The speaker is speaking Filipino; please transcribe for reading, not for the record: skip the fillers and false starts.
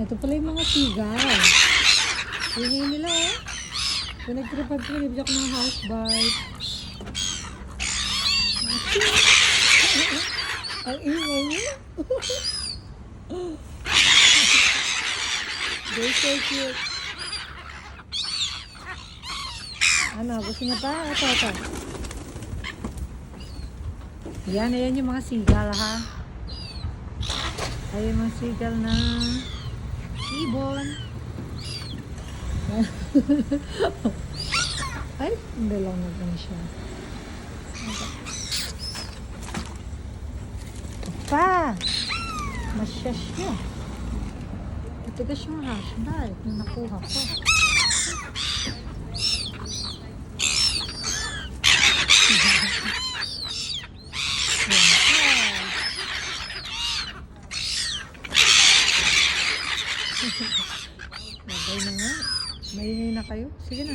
Ito pala yung mga sigaw. Ingay nila eh. Kung nagtripad ko, nabigyan ko ng house bite. Ang ingay niya. They're so cute. Ano, gusto niya pa? Ito. Ayan yung mga sigal ha. Ayan yung mga sigal na ibon. Ay, hindi lang natin siya. Pa! Masya siya. Matigas yung hash bite na nakuha ko. Labay na nga. Maingay na kayo. Sige na.